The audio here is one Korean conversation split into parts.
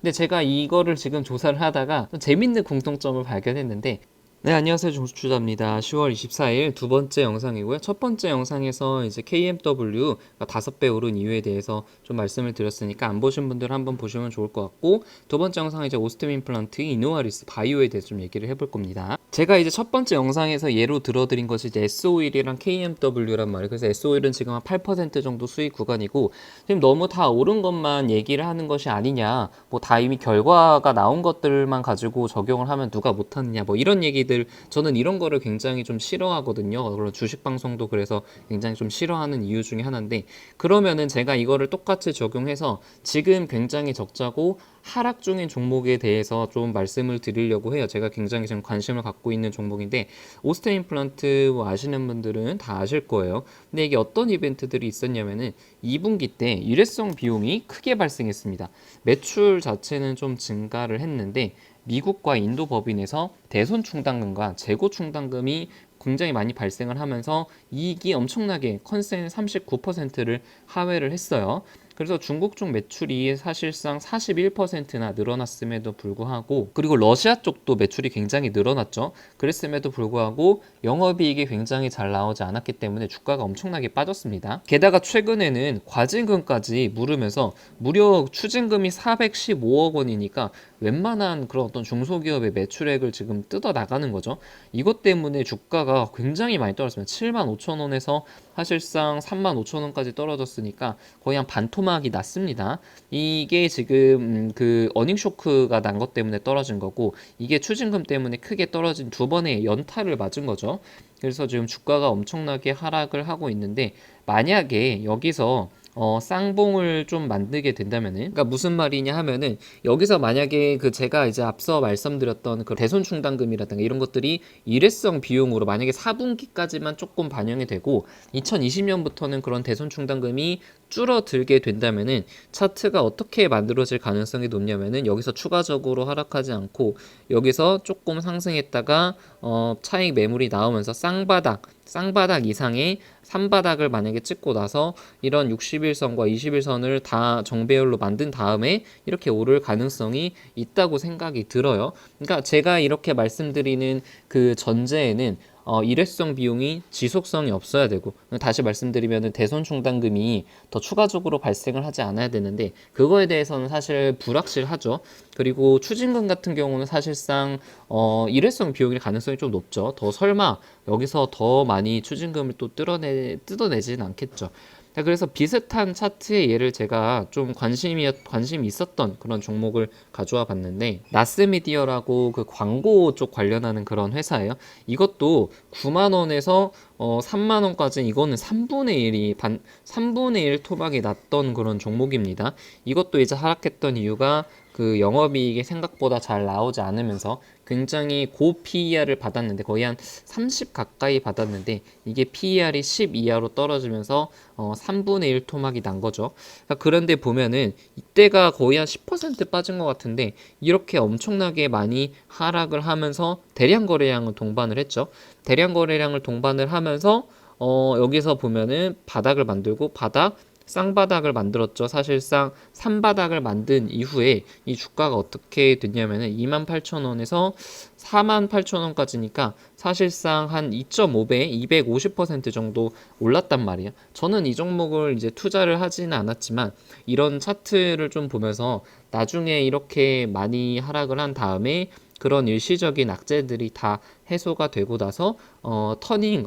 근데 제가 이거를 지금 조사를 하다가 좀 재밌는 공통점을 발견했는데, 네, 안녕하세요. 종수추자입니다. 10월 24일 두 번째 영상이고요. 첫 번째 영상에서 이제 KMW가 5배 오른 이유에 대해서 좀 말씀을 드렸으니까 안 보신 분들 한번 보시면 좋을 것 같고, 두 번째 영상은 이제 오스템 임플란트, 이노아리스 바이오에 대해서 좀 얘기를 해볼 겁니다. 제가 이제 첫 번째 영상에서 예로 들어드린 것이 이제 S-오일이랑 KMW란 말이에요. 그래서 S-오일은 지금 한 8% 정도 수익 구간이고, 지금 너무 다 오른 것만 얘기를 하는 것이 아니냐, 뭐 다 이미 결과가 나온 것들만 가지고 적용을 하면 누가 못하느냐, 뭐 이런 얘기들, 저는 이런 거를 굉장히 좀 싫어하거든요. 그런 주식 방송도 그래서 굉장히 좀 싫어하는 이유 중에 하나인데, 그러면은 제가 이거를 똑같이 적용해서 지금 굉장히 적자고 하락 중인 종목에 대해서 좀 말씀을 드리려고 해요. 제가 굉장히 지금 관심을 갖고 있는 종목인데, 오스템 임플란트 뭐 아시는 분들은 다 아실 거예요. 근데 이게 어떤 이벤트들이 있었냐면은 2분기 때 일회성 비용이 크게 발생했습니다. 매출 자체는 좀 증가를 했는데 미국과 인도 법인에서 대손 충당금과 재고 충당금이 굉장히 많이 발생을 하면서 이익이 엄청나게 컨센 39%를 하회를 했어요. 그래서 중국 쪽 매출이 사실상 41%나 늘어났음에도 불구하고, 그리고 러시아 쪽도 매출이 굉장히 늘어났죠. 그랬음에도 불구하고 영업이익이 굉장히 잘 나오지 않았기 때문에 주가가 엄청나게 빠졌습니다. 게다가 최근에는 과징금까지 물으면서 무려 추징금이 415억 원이니까 웬만한 그런 어떤 중소기업의 매출액을 지금 뜯어 나가는 거죠. 이것 때문에 주가가 굉장히 많이 떨어졌습니다. 7만 5천 원에서 사실상 3만 5천 원까지 떨어졌으니까 거의 한 반토막이 났습니다. 이게 지금 그 어닝 쇼크가 난 것 때문에 떨어진 거고, 이게 추징금 때문에 크게 떨어진 두 번의 연타를 맞은 거죠. 그래서 지금 주가가 엄청나게 하락을 하고 있는데, 만약에 여기서 쌍봉을 좀 만들게 된다면은, 그러니까 무슨 말이냐 하면은, 여기서 만약에 그 제가 이제 앞서 말씀드렸던 그 대손 충당금이라든가 이런 것들이 일회성 비용으로 만약에 4분기까지만 조금 반영이 되고 2020년부터는 그런 대손 충당금이 줄어들게 된다면은 차트가 어떻게 만들어질 가능성이 높냐면은, 여기서 추가적으로 하락하지 않고 여기서 조금 상승했다가 차익 매물이 나오면서 쌍바닥 이상의 3바닥을 만약에 찍고 나서 이런 60일선과 20일선을 다 정배열로 만든 다음에 이렇게 오를 가능성이 있다고 생각이 들어요. 그러니까 제가 이렇게 말씀드리는 그 전제에는 일회성 비용이 지속성이 없어야 되고, 다시 말씀드리면 대손 충당금이 더 추가적으로 발생을 하지 않아야 되는데 그거에 대해서는 사실 불확실하죠. 그리고 추징금 같은 경우는 사실상 일회성 비용일 가능성이 좀 높죠. 더 설마 여기서 더 많이 추징금을 또 뜯어내지는 않겠죠. 자, 그래서 비슷한 차트의 예를 제가 좀 관심이 있었던 그런 종목을 가져와 봤는데, 나스미디어라고 그 광고 쪽 관련하는 그런 회사예요. 이것도 9만 원에서 3만 원까지, 이거는 3분의 1 토막이 났던 그런 종목입니다. 이것도 이제 하락했던 이유가 그 영업이익이 생각보다 잘 나오지 않으면서 굉장히 고 PER을 받았는데, 거의 한 30 가까이 받았는데 이게 PER이 10 이하로 떨어지면서 3분의 1 토막이 난 거죠. 그런데 보면은 이때가 거의 한 10% 빠진 것 같은데 이렇게 엄청나게 많이 하락을 하면서 대량 거래량을 동반을 했죠. 대량 거래량을 동반을 하면서 여기서 보면은 바닥을 만들고 쌍바닥을 만들었죠. 사실상 3바닥을 만든 이후에 이 주가가 어떻게 됐냐면은 28,000원에서 48,000원까지니까 사실상 한 2.5배, 250% 정도 올랐단 말이에요. 저는 이 종목을 이제 투자를 하지는 않았지만 이런 차트를 좀 보면서 나중에 이렇게 많이 하락을 한 다음에 그런 일시적인 악재들이 다 해소가 되고 나서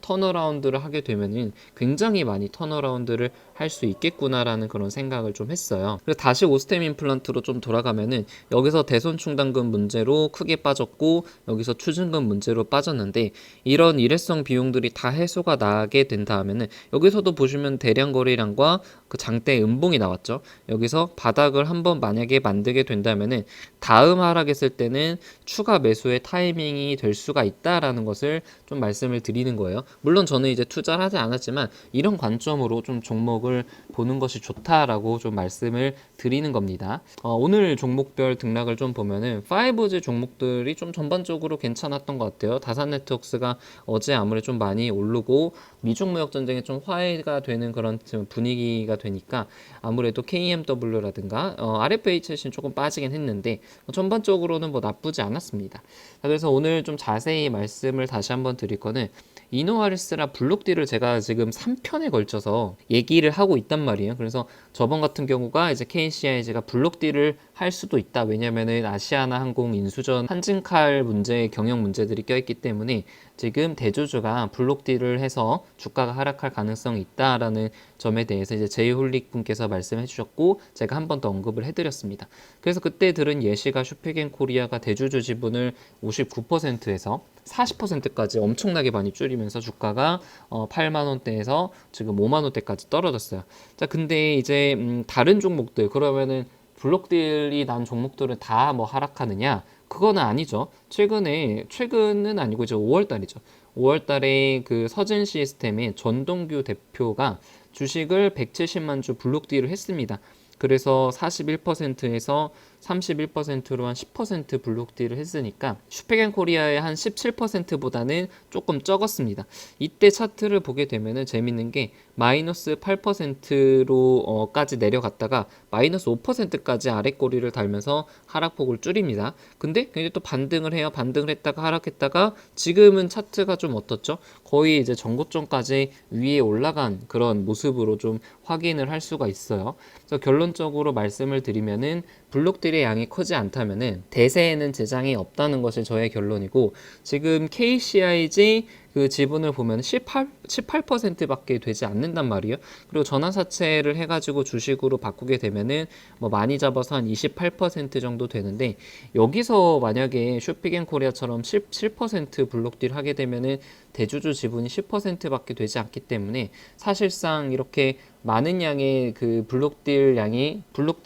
턴어라운드를 하게 되면은 굉장히 많이 턴어라운드를 할 수 있겠구나라는 그런 생각을 좀 했어요. 그래서 다시 오스템 임플란트로 좀 돌아가면은, 여기서 대손 충당금 문제로 크게 빠졌고 여기서 추징금 문제로 빠졌는데, 이런 일회성 비용들이 다 해소가 나게 된다면은 여기서도 보시면 대량 거래량과 그 장대 음봉이 나왔죠. 여기서 바닥을 한번 만약에 만들게 된다면은 다음 하락했을 때는 추가 매수의 타이밍이 될 수가 있다. 있다라는 것을 좀 말씀을 드리는 거예요. 물론 저는 이제 투자를 하지 않았지만 이런 관점으로 좀 종목을 보는 것이 좋다라고 좀 말씀을 드리는 겁니다. 오늘 종목별 등락을 좀 보면은 5G 종목들이 좀 전반적으로 괜찮았던 것 같아요. 다산 네트워크스가 어제 아무래도 좀 많이 오르고 미중 무역 전쟁에 좀 화해가 되는 그런 분위기가 되니까 아무래도 KMW라든가 RFHS는 조금 빠지긴 했는데 전반적으로는 뭐 나쁘지 않았습니다. 그래서 오늘 좀 자세히 말씀을 다시 한번 드릴 거는 이노하리스랑 블록딜을 제가 지금 3편에 걸쳐서 얘기를 하고 있단 말이에요. 그래서 저번 같은 경우가 이제 KCIG가 블록딜을 할 수도 있다. 왜냐면은 아시아나 항공 인수전 한진칼 문제, 경영 문제들이 껴있기 때문에 지금 대주주가 블록딜을 해서 주가가 하락할 가능성이 있다라는 점에 대해서 이제 제이홀릭 분께서 말씀해 주셨고 제가 한 번 더 언급을 해드렸습니다. 그래서 그때 들은 예시가 슈피겐코리아가 대주주 지분을 59%에서 40%까지 엄청나게 많이 줄이면서 주가가 8만 원대에서 지금 5만 원대까지 떨어졌어요. 자, 근데 이제 다른 종목들 그러면은 블록딜이 난 종목들은 다 뭐 하락하느냐? 그거는 아니죠. 최근은 아니고 이제 5월 달이죠. 5월 달에 그 서진 시스템의 전동규 대표가 주식을 170만 주 블록딜을 했습니다. 그래서 41%에서 31%로 한 10% 블록딜을 했으니까 슈페겐코리아의 한 17%보다는 조금 적었습니다. 이때 차트를 보게 되면은 재밌는 게 마이너스 8%로 까지 내려갔다가 마이너스 5%까지 아래 꼬리를 달면서 하락폭을 줄입니다. 근데 굉장히 또 반등을 해요. 반등을 했다가 하락했다가 지금은 차트가 좀 어떻죠? 거의 이제 전고점까지 위에 올라간 그런 모습으로 좀 확인을 할 수가 있어요. 그래서 결론적으로 말씀을 드리면은 블록딜의 양이 크지 않다면은 대세에는 재장이 없다는 것이 저의 결론이고 지금 KCIG 그 지분을 보면 18%밖에 되지 않는단 말이에요. 그리고 전환사채를 해가지고 주식으로 바꾸게 되면은 뭐 많이 잡아서 한 28% 정도 되는데 여기서 만약에 쇼핑앤코리아처럼 17% 블록딜 하게 되면은 대주주 지분이 10%밖에 되지 않기 때문에 사실상 이렇게 많은 양의 그 블록딜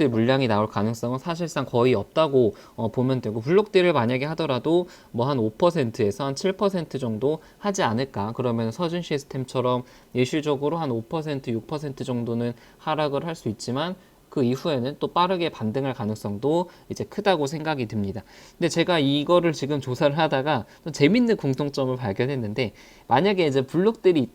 물량이 나올 가능성은 사실상 거의 없다고 보면 되고 블록딜을 만약에 하더라도 뭐 한 5%에서 한 7% 정도 하지 않을까. 그러면 서준 시스템처럼 예시적으로 한 5%, 6% 정도는 하락을 할 수 있지만 그 이후에는 또 빠르게 반등할 가능성도 이제 크다고 생각이 듭니다. 근데 제가 이거를 지금 조사를 하다가 좀 재밌는 공통점을 발견했는데 만약에 이제 블록들이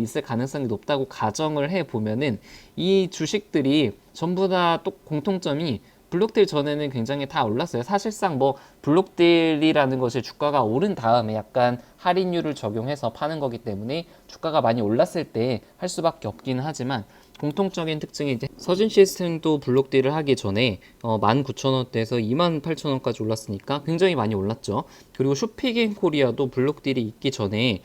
있을 가능성이 높다고 가정을 해 보면은 이 주식들이 전부 다 또 공통점이 블록딜 전에는 굉장히 다 올랐어요. 사실상 뭐 블록딜이라는 것이 주가가 오른 다음에 약간 할인율을 적용해서 파는 거기 때문에 주가가 많이 올랐을 때 할 수밖에 없기는 하지만 공통적인 특징이 이제 서진 시스템도 블록딜을 하기 전에 19,000원대에서 28,000원까지 올랐으니까 굉장히 많이 올랐죠. 그리고 쇼핑앤 코리아도 블록딜이 있기 전에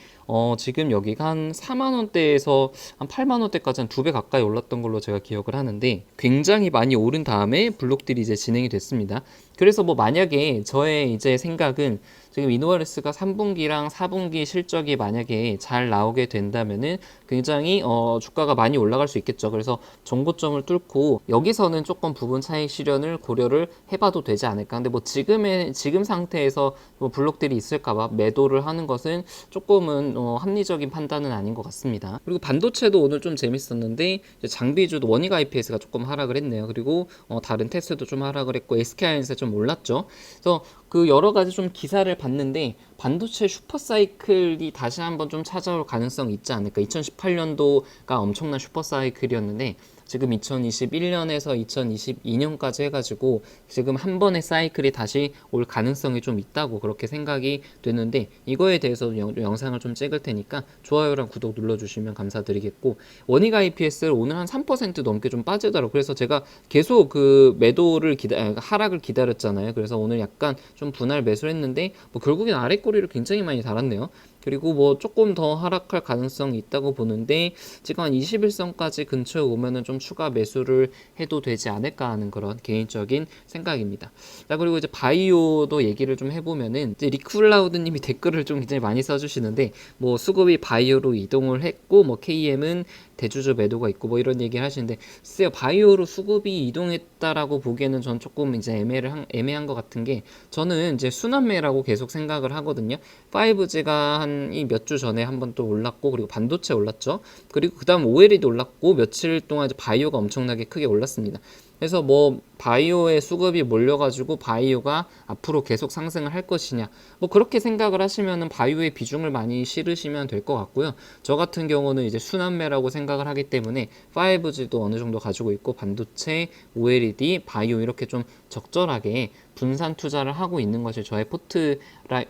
지금 여기가 한 4만원대에서 한 8만원대까지 한 2배 가까이 올랐던 걸로 제가 기억을 하는데 굉장히 많이 오른 다음에 블록딜이 이제 진행이 됐습니다. 그래서 뭐 만약에 저의 이제 생각은 지금 이노와레스가 3분기랑 4분기 실적이 만약에 잘 나오게 된다면은 굉장히 주가가 많이 올라갈 수 있겠죠. 그래서 정고점을 뚫고 여기서는 조금 부분 차익 실현을 고려를 해봐도 되지 않을까. 근데 뭐 지금 상태에서 뭐 블록들이 있을까봐 매도를 하는 것은 조금은 합리적인 판단은 아닌 것 같습니다. 그리고 반도체도 오늘 좀 재밌었는데 장비주도 원익 IPS가 조금 하락을 했네요. 그리고 다른 테스도 좀 하락을 했고 SK하이닉스 좀 올랐죠. 그래서 그 여러 가지 좀 기사를 봤는데 반도체 슈퍼사이클이 다시 한번 좀 찾아올 가능성이 있지 않을까. 2018년도가 엄청난 슈퍼사이클이었는데 지금 2021년에서 2022년까지 해가지고 지금 한 번의 사이클이 다시 올 가능성이 좀 있다고 그렇게 생각이 되는데 이거에 대해서 영상을 좀 찍을 테니까 좋아요랑 구독 눌러주시면 감사드리겠고 원익 IPS를 오늘 한 3% 넘게 좀 빠지더라고요. 그래서 제가 계속 그 매도를 하락을 기다렸잖아요. 그래서 오늘 약간 좀 분할 매수를 했는데 뭐 결국엔 아래 꼬리를 굉장히 많이 달았네요. 그리고 뭐 조금 더 하락할 가능성이 있다고 보는데 지금 한 21선까지 근처에 오면은 좀 추가 매수를 해도 되지 않을까 하는 그런 개인적인 생각입니다. 자, 그리고 이제 바이오도 얘기를 좀 해보면은 이제 리클라우드님이 댓글을 좀 굉장히 많이 써주시는데 뭐 수급이 바이오로 이동을 했고 뭐 KM은 대주주 매도가 있고 뭐 이런 얘기를 하시는데, 글쎄요, 바이오로 수급이 이동했다라고 보기에는 전 조금 이제 애매한 것 같은 게, 저는 이제 순환매라고 계속 생각을 하거든요. 5G가 한 이 몇 주 전에 한번 또 올랐고, 그리고 반도체 올랐죠. 그리고 그 다음 OLED 올랐고, 며칠 동안 이제 바이오가 엄청나게 크게 올랐습니다. 그래서 뭐 바이오의 수급이 몰려가지고 바이오가 앞으로 계속 상승을 할 것이냐, 뭐 그렇게 생각을 하시면은 바이오의 비중을 많이 실으시면 될 것 같고요. 저 같은 경우는 이제 순환매라고 생각을 하기 때문에 5G도 어느 정도 가지고 있고, 반도체, OLED, 바이오 이렇게 좀 적절하게 분산 투자를 하고 있는 것이 저의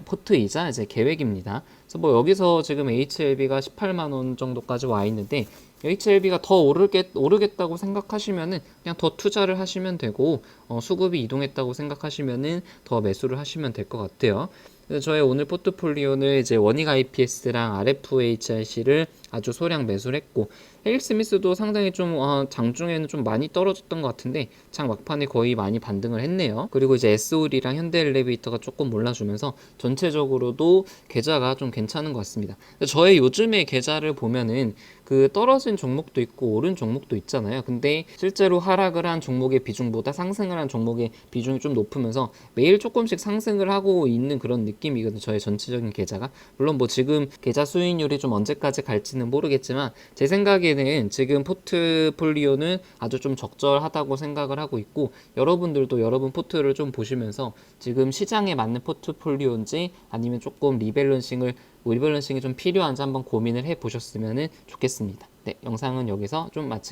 포트이자 이제 계획입니다. 그래서 뭐 여기서 지금 HLB가 18만 원 정도까지 와 있는데, HLB가 더 오르겠다고 생각하시면은 그냥 더 투자를 하시면 되고, 수급이 이동했다고 생각하시면은 더 매수를 하시면 될 것 같아요. 그래서 저의 오늘 포트폴리오는 이제 원익 IPS랑 RFHRC를 아주 소량 매수를 했고, 헤일스미스도 상당히 좀 장중에는 좀 많이 떨어졌던 것 같은데 장 막판에 거의 많이 반등을 했네요. 그리고 이제 SOL이랑 현대엘리베이터가 조금 올라주면서 전체적으로도 계좌가 좀 괜찮은 것 같습니다. 저의 요즘의 계좌를 보면은 그 떨어진 종목도 있고 오른 종목도 있잖아요. 근데 실제로 하락을 한 종목의 비중보다 상승을 한 종목의 비중이 좀 높으면서 매일 조금씩 상승을 하고 있는 그런 느낌이거든요. 저의 전체적인 계좌가. 물론 뭐 지금 계좌 수익률이 좀 언제까지 갈지는 모르겠지만, 제 생각에는 지금 포트폴리오는 아주 좀 적절하다고 생각을 하고 있고, 여러분들도 여러분 포트를 좀 보시면서 지금 시장에 맞는 포트폴리오인지 아니면 조금 리밸런싱이 좀 필요한지 한번 고민을 해 보셨으면 좋겠습니다. 네, 영상은 여기서 좀 마치겠습니다.